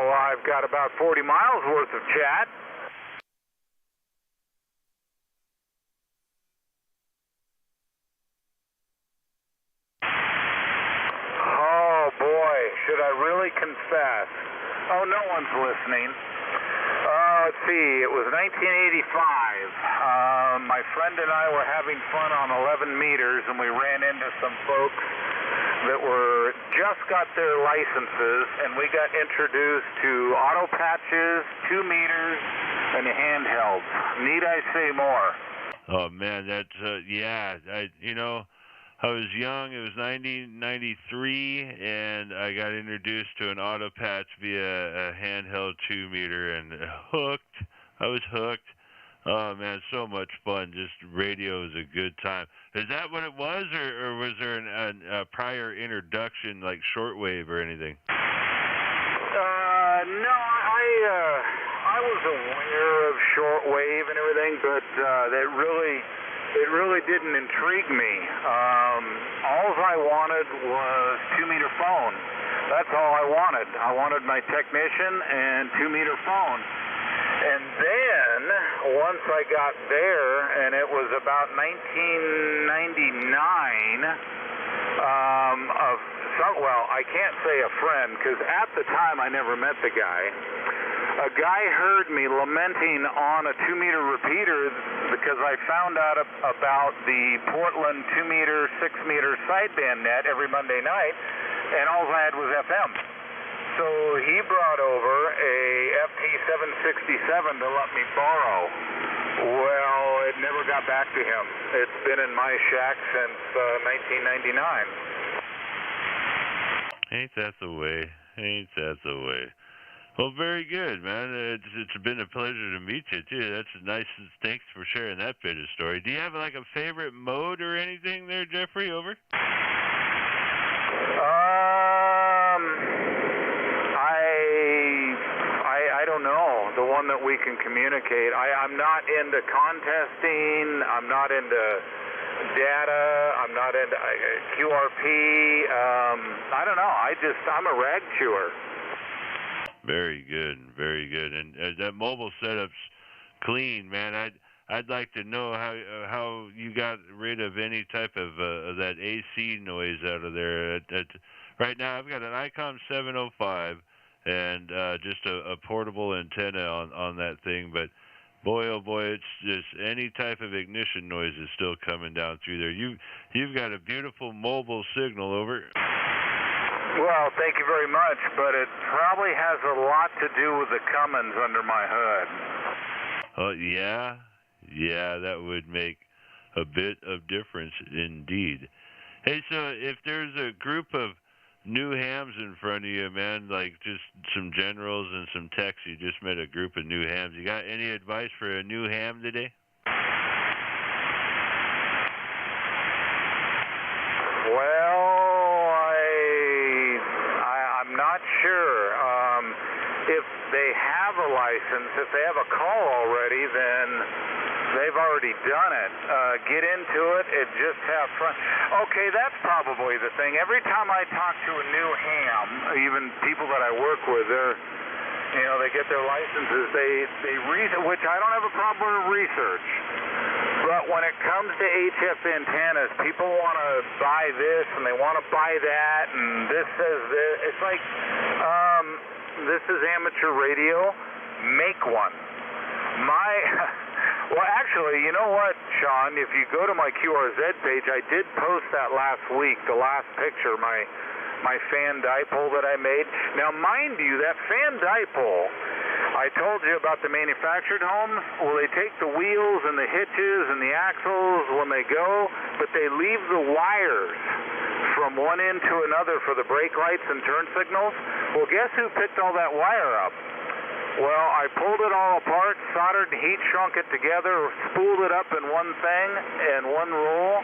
Now I've got about 40 miles worth of chat. Oh boy, should I really confess? Oh, no one's listening. Let's see, it was 1985. My friend and I were having fun on 11 meters, and we ran into some folks that were just got their licenses, and we got introduced to auto patches, 2 meters, and handhelds. Need I say more? Oh man, that's yeah. I was young. It was 1993, and I got introduced to an auto patch via a handheld 2 meter, and hooked. I was hooked. Oh man, so much fun. Just radio is a good time. Is that what it was, or was there a prior introduction like shortwave or anything? No, I was aware of shortwave and everything, but it really didn't intrigue me. All I wanted was 2 meter phone. That's all I wanted. I wanted my technician and 2 meter phone. And then, once I got there, and it was about 1999, well, I can't say a friend, because at the time I never met the guy. A guy heard me lamenting on a 2 meter repeater because I found out about the Portland 2 meter, 6 meter sideband net every Monday night, and all I had was FM. So he brought over a FT767 to let me borrow. Well, it never got back to him. It's been in my shack since 1999. Ain't that the way? Ain't that the way? Well, very good, man. It's been a pleasure to meet you, too. That's nice. Thanks for sharing that bit of story. Do you have, like, a favorite mode or anything there, Jeffrey? Over? I don't know. The one that we can communicate. I'm not into contesting. I'm not into data. I'm not into QRP. I don't know. I'm a rag chewer. Very good, very good. And that mobile setup's clean, man. I'd like to know how you got rid of any type of that AC noise out of there. Right now, I've got an ICOM 705 and just a portable antenna on that thing. But boy, oh boy, it's just any type of ignition noise is still coming down through there. You've got a beautiful mobile signal over. Well, thank you very much, but it probably has a lot to do with the Cummins under my hood. Oh, yeah, that would make a bit of difference indeed. Hey, so if there's a group of new hams in front of you, man, like just some generals and some techs, you just met a group of new hams, you got any advice for a new ham today? Well, I'm not sure. If they have a license, if they have a call already, then they've already done it. Get into it and just have fun. Okay, that's probably the thing. Every time I talk to a new ham, even people that I work with, they get their licenses, they research, which I don't have a problem with research. But when it comes to HF antennas, people want to buy this and they want to buy that, and this says this. It's like, this is amateur radio. Make one. Well, actually, you know what, Sean? If you go to my QRZ page, I did post that last week, the last picture, my fan dipole that I made. Now, mind you, that fan dipole, I told you about the manufactured homes. Well, they take the wheels and the hitches and the axles when they go, but they leave the wires from one end to another for the brake lights and turn signals. Well, guess who picked all that wire up? Well, I pulled it all apart, soldered and heat shrunk it together, spooled it up in one thing and one roll.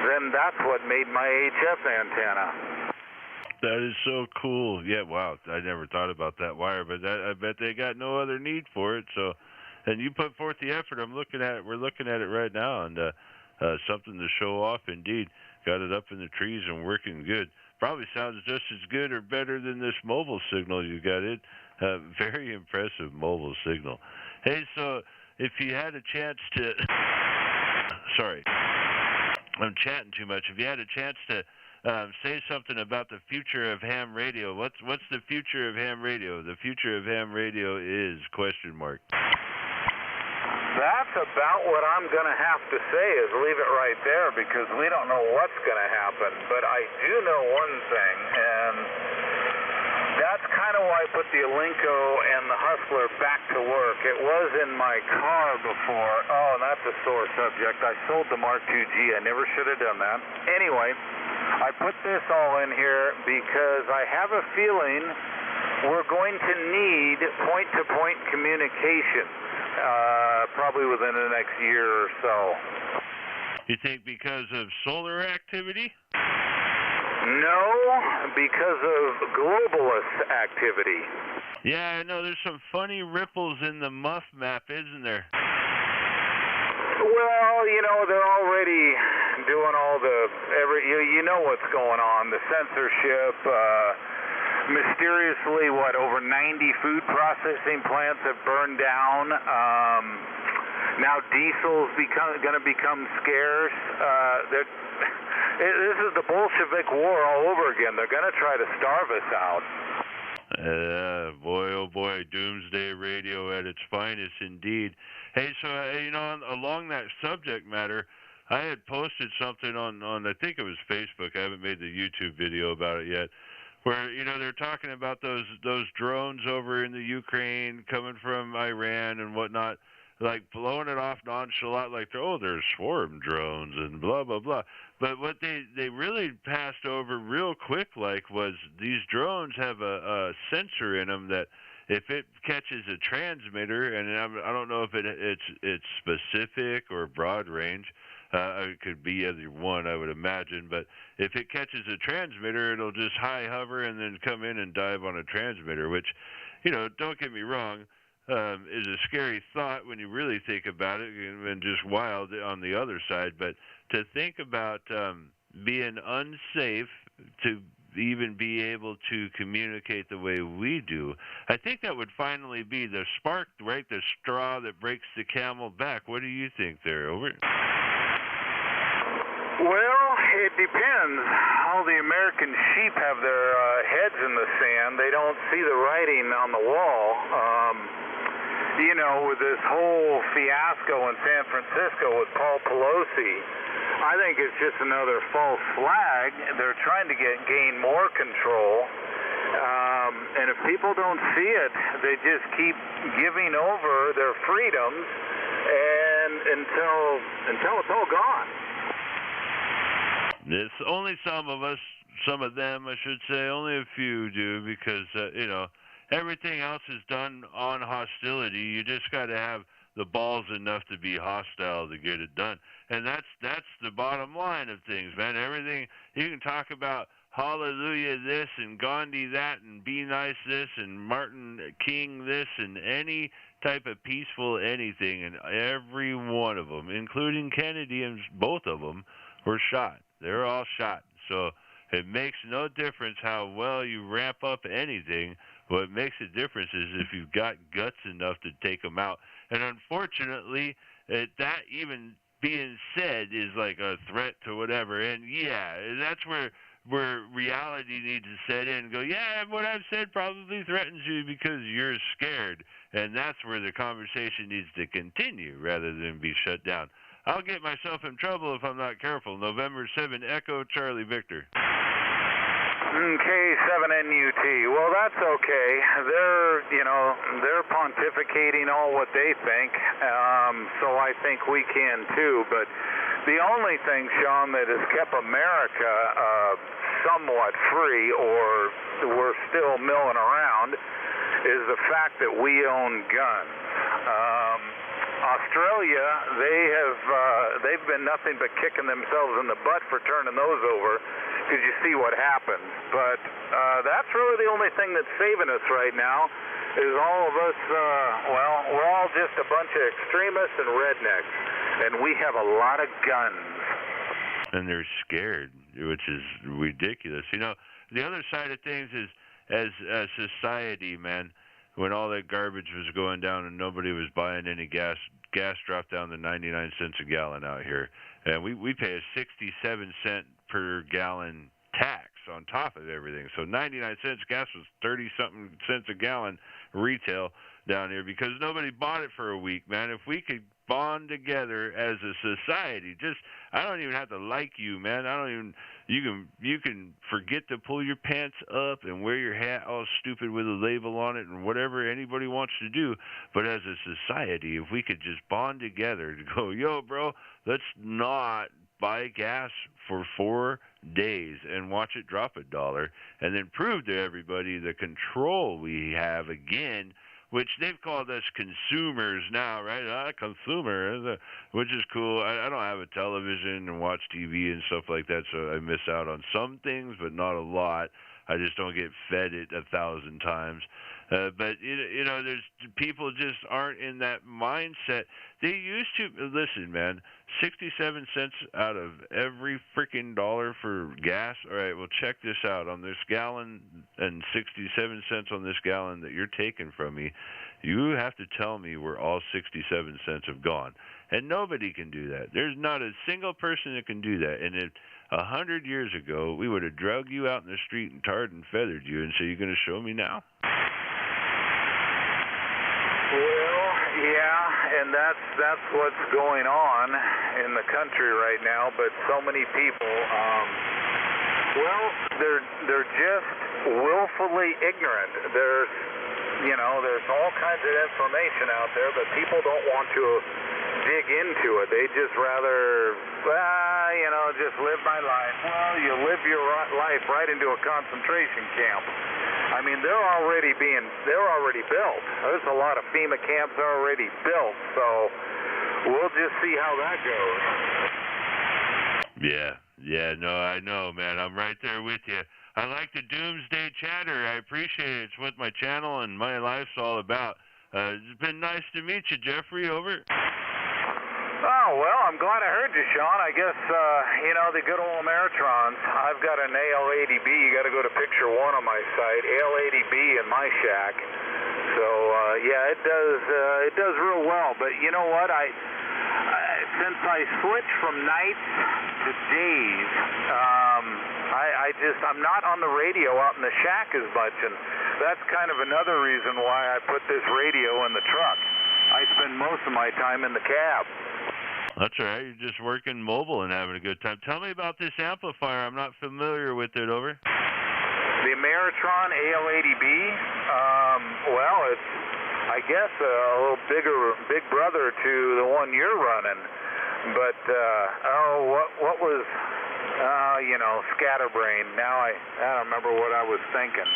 Then that's what made my HF antenna. That is so cool. Yeah, wow. I never thought about that wire, but I bet they got no other need for it. So, and you put forth the effort. We're looking at it right now, and something to show off indeed. Got it up in the trees and working good. Probably sounds just as good or better than this mobile signal you got. Very impressive mobile signal. Hey, so if you had a chance to, sorry, I'm chatting too much. If you had a chance to say something about the future of ham radio, what's the future of ham radio? The future of ham radio is question mark. That's about what I'm going to have to say, is leave it right there, because we don't know what's going to happen. But I do know one thing, and that's kind of why I put the Alinco and the Hustler back to work. It was in my car before. Oh, and that's a sore subject. I sold the Mark IIG. I never should have done that. Anyway, I put this all in here because I have a feeling we're going to need point-to-point communication. Probably within the next year or so. You think because of solar activity? No, because of globalist activity. Yeah, I know there's some funny ripples in the muff map, isn't there? Well, you know, they're already doing all the, you know what's going on, the censorship. Mysteriously, over 90 food processing plants have burned down. Now diesel's going to become scarce. This is the Bolshevik war all over again. They're going to try to starve us out. Boy, oh boy, Doomsday Radio at its finest indeed. Hey, so, you know, along that subject matter, I had posted something on I think it was Facebook. I haven't made the YouTube video about it yet, where, you know, they're talking about those drones over in the Ukraine coming from Iran and whatnot, like blowing it off nonchalant, like, oh, they're swarm drones and blah, blah, blah. But what they really passed over real quick, like, was these drones have a sensor in them that if it catches a transmitter, and I don't know if it's specific or broad range, it could be either one, I would imagine. But if it catches a transmitter, it'll just high hover and then come in and dive on a transmitter, which, you know, don't get me wrong, is a scary thought when you really think about it, and just wild on the other side. But to think about being unsafe to even be able to communicate the way we do, I think that would finally be the spark, right? The straw that breaks the camel back. What do you think there, Over? Well, it depends. All the American sheep have their heads in the sand. They don't see the writing on the wall. You know, with this whole fiasco in San Francisco with Paul Pelosi, I think it's just another false flag. They're trying to gain more control. And if people don't see it, they just keep giving over their freedoms and until it's all gone. It's only some of us, some of them, I should say. Only a few do, because, you know, everything else is done on hostility. You just got to have the balls enough to be hostile to get it done. And that's the bottom line of things, man. Everything, you can talk about hallelujah this and Gandhi that and be nice this and Martin King this and any type of peaceful anything, and every one of them, including Kennedy, and both of them were shot. They're all shot. So it makes no difference how well you ramp up anything. What makes a difference is if you've got guts enough to take them out. And unfortunately, that even being said is like a threat to whatever. And yeah, that's where reality needs to set in and go, yeah, what I've said probably threatens you because you're scared. And that's where the conversation needs to continue rather than be shut down. I'll get myself in trouble if I'm not careful. November 7, Echo, Charlie Victor. K7NUT. Well, that's okay. They're pontificating all what they think, so I think we can too. But the only thing, Sean, that has kept America somewhat free, or we're still milling around, is the fact that we own guns. Australia, they've been nothing but kicking themselves in the butt for turning those over, because you see what happens. But that's really the only thing that's saving us right now, is all of us, we're all just a bunch of extremists and rednecks, and we have a lot of guns. And they're scared, which is ridiculous. You know, the other side of things is, as a society, man, when all that garbage was going down and nobody was buying any gas. Gas dropped down to 99 cents a gallon out here, and we pay a 67-cent per gallon tax on top of everything. So 99 cents, gas was 30-something cents a gallon retail down here because nobody bought it for a week, man. If we could bond together as a society, I don't even have to like you, man. You can forget to pull your pants up and wear your hat all stupid with a label on it and whatever anybody wants to do. But as a society, if we could just bond together to go, yo, bro, let's not buy gas for 4 days and watch it drop $1 and then prove to everybody the control we have again, which they've called us consumers now, right? Consumer, which is cool. I don't have a television and watch TV and stuff like that, so I miss out on some things, but not a lot. I just don't get fed it 1,000 times. But there's people just aren't in that mindset. They used to listen, man. 67 cents out of every freaking dollar for gas. All right, well, check this out. On this gallon and 67 cents on this gallon that you're taking from me, you have to tell me where all 67 cents have gone. And nobody can do that. There's not a single person that can do that. And if 100 years ago, we would have drug you out in the street and tarred and feathered you and say, you're going to show me now? Well, yeah, and that's what's going on in the country right now. But so many people, they're just willfully ignorant. There's all kinds of information out there, but people don't want to dig into it. They just rather, just live my life. Well, you live your life right into a concentration camp. I mean, they're already built. There's a lot of FEMA camps already built, so we'll just see how that goes. Yeah, no, I know, man. I'm right there with you. I like the Doomsday chatter. I appreciate it. It's what my channel and my life's all about. It's been nice to meet you, Jeffrey. Over. Oh, well, I'm glad I heard you, Sean. I guess, the good old Ameritrons. I've got an AL80B. You got to go to picture 1 on my site. AL80B in my shack. So, it does real well. But you know what? Since I switched from nights to days, I'm not on the radio out in the shack as much, and that's kind of another reason why I put this radio in the truck. I spend most of my time in the cab. That's right. You're just working mobile and having a good time. Tell me about this amplifier. I'm not familiar with it. Over. The Ameritron AL80B. It's, I guess, a little big brother to the one you're running. But what was scatterbrain? Now I don't remember what I was thinking.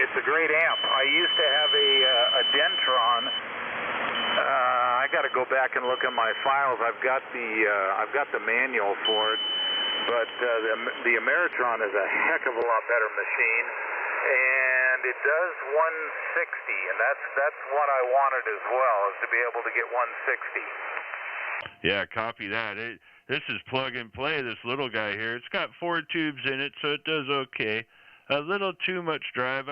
It's a great amp. I used to have a Dentron. I got to go back and look at my files. I've got the manual for it, but the Ameritron is a heck of a lot better machine, and it does 160, and that's what I wanted as well, is to be able to get 160. Yeah, copy that. This is plug and play. This little guy here. It's got 4 tubes in it, so it does okay. A little too much drive.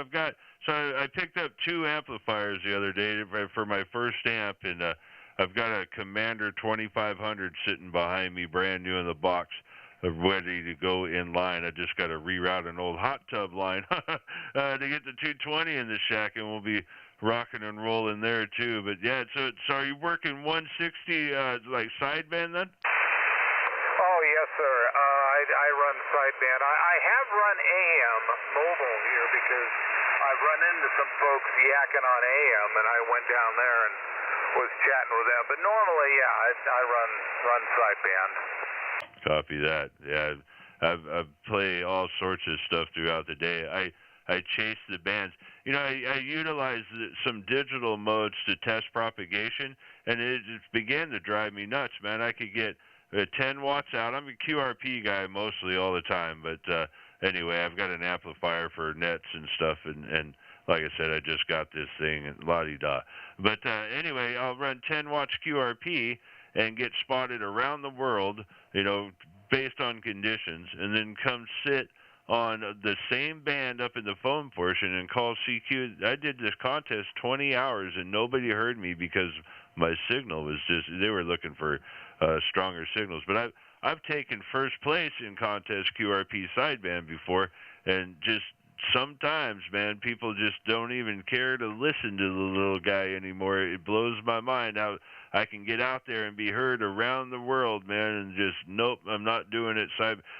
So I picked up 2 amplifiers the other day for my first amp, and I've got a Commander 2500 sitting behind me, brand new in the box, ready to go in line. I just got to reroute an old hot tub line to get the 220 in the shack, and we'll be rocking and rolling there too. But yeah, so are you working 160 like sideband then? Oh yes, sir. I run sideband. I have run AM mobile here because I've run into some folks yakking on AM, and I went down there and was chatting with them. But normally, I run sideband. Copy that. Yeah, I play all sorts of stuff throughout the day. I chase the bands. I utilize some digital modes to test propagation, and it just began to drive me nuts, man. I could get 10 watts out. I'm a QRP guy mostly all the time, but anyway, I've got an amplifier for nets and stuff, and like I said, I just got this thing, la-di-da. But anyway, I'll run 10 watts QRP and get spotted around the world, based on conditions, and then come sit on the same band up in the phone portion and call CQ. I did this contest 20 hours and nobody heard me because my signal was just, they were looking for stronger signals. But I've taken first place in contest QRP sideband before, and just sometimes, man, people just don't even care to listen to the little guy anymore. It blows my mind how I can get out there and be heard around the world, man, and just, nope, I'm not doing it.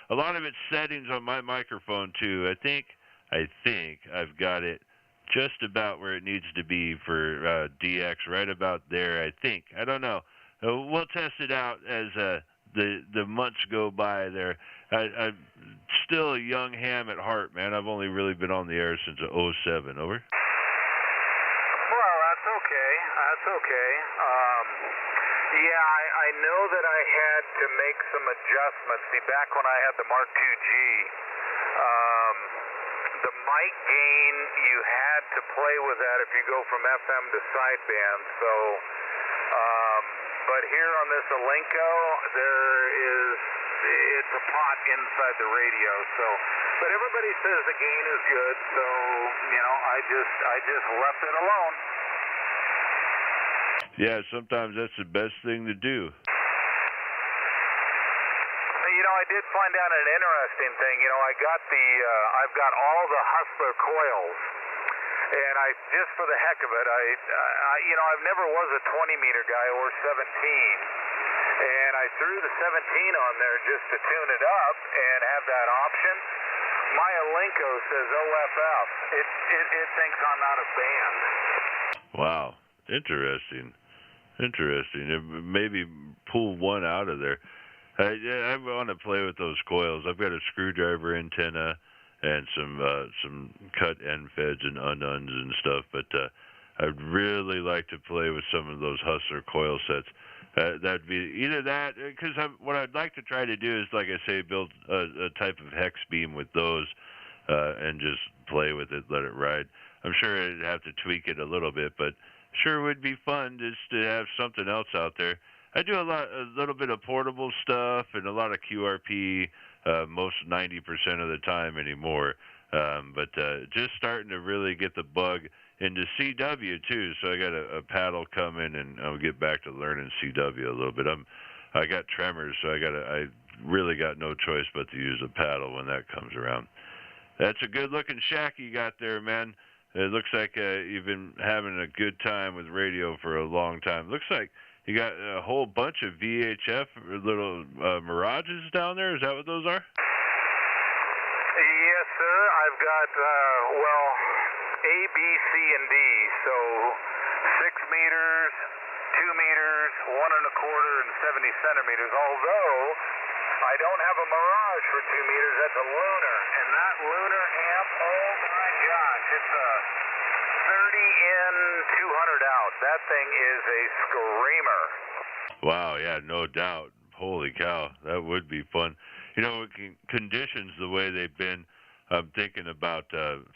A lot of it's settings on my microphone, too. I think I've got it just about where it needs to be for DX, right about there, I think. I don't know. We'll test it out as the months go by there. I'm still a young ham at heart, man. I've only really been on the air since '07. Over. Well, that's okay. That's okay. Yeah, I know that I had to make some adjustments. See, back when I had the Mark IIG, the mic gain, you had to play with that if you go from FM to sideband. So, but here on this Alenco, it's a pot inside the radio. So, but everybody says the gain is good. So, I just left it alone. Yeah, sometimes that's the best thing to do. I did find out an interesting thing. I've got all the Hustler coils, and I just for the heck of it, I've never was a 20-meter guy or 17, and I threw the 17 on there just to tune it up and have that option. My Alenco says OFF. It thinks I'm out of band. Wow, interesting. Maybe pull one out of there. I want to play with those coils. I've got a screwdriver antenna and some cut end feds and ununs and stuff, but I'd really like to play with some of those Hustler coil sets. That'd be either that, because what I'd like to try to do is, like I say, build a type of hex beam with those and just play with it, let it ride. I'm sure I'd have to tweak it a little bit, but sure would be fun just to have something else out there. I do a little bit of portable stuff and a lot of QRP, most 90% of the time anymore. But just starting to really get the bug into CW too. So I got a paddle coming, and I'll get back to learning CW a little bit. I got tremors, so I really got no choice but to use a paddle when that comes around. That's a good-looking shack you got there, man. It looks like you've been having a good time with radio for a long time. Looks like you got a whole bunch of VHF little Mirages down there. Is that what those are? Yes, sir. I've got, A, B, C, and D. So 6 meters, 2 meters, 1 1/4, and 70 centimeters. Although I don't have a Mirage for 2 meters. That's a Lunar. And that Lunar amp, oh my gosh, it's a 30 in, 200 out. That thing is a screamer. Wow, yeah, no doubt. Holy cow, that would be fun. Conditions the way they've been, I'm thinking about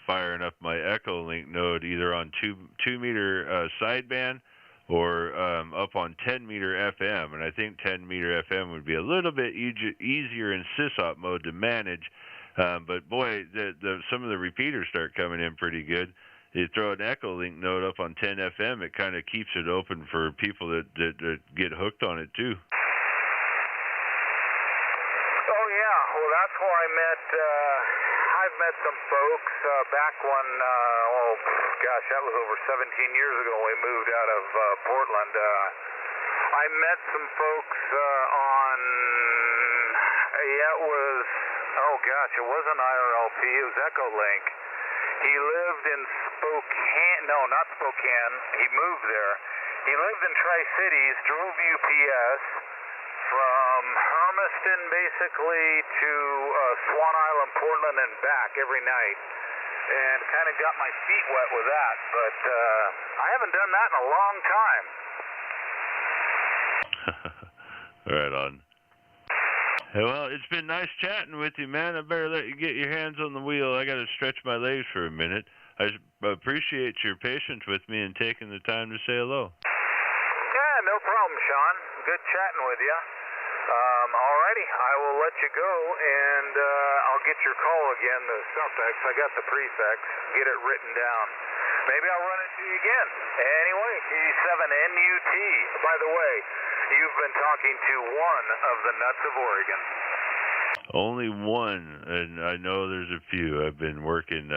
firing up my Echolink node either on 2 meter sideband or up on 10 meter FM. And I think 10 meter FM would be a little bit easier in sysop mode to manage. But boy, some of the repeaters start coming in pretty good. You throw an Echolink node up on 10 FM, it kind of keeps it open for people that get hooked on it too. Oh yeah, well that's where I've met some folks back when, that was over 17 years ago when we moved out of Portland. I met some folks it wasn't IRLP, it was Echolink. He lived in Spokane, no, not Spokane, he moved there. He lived in Tri-Cities, drove UPS from Hermiston basically to Swan Island, Portland, and back every night. And kind of got my feet wet with that, but I haven't done that in a long time. Right on. Well, it's been nice chatting with you, man. I better let you get your hands on the wheel. I got to stretch my legs for a minute. I appreciate your patience with me and taking the time to say hello. Yeah, no problem, Sean. Good chatting with you. Alrighty, I will let you go, and I'll get your call again, the suffix. I got the prefix. Get it written down. Maybe I'll run into you again. Anyway, K7NUT. By the way, you've been talking to one of the nuts of Oregon. Only one, and I know there's a few. I've been working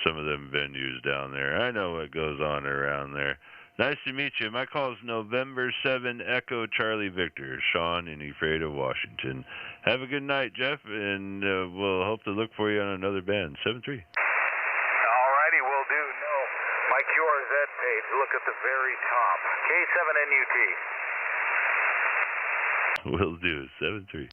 some of them venues down there. I know what goes on around there. Nice to meet you. My call is November 7 Echo Charlie Victor, Sean in Ephrata, Washington. Have a good night, Jeff, and we'll hope to look for you on another band. 7-3. Alrighty, will do. No, my QRZ page, look at the very top. K7NUT. Will do. 7-3.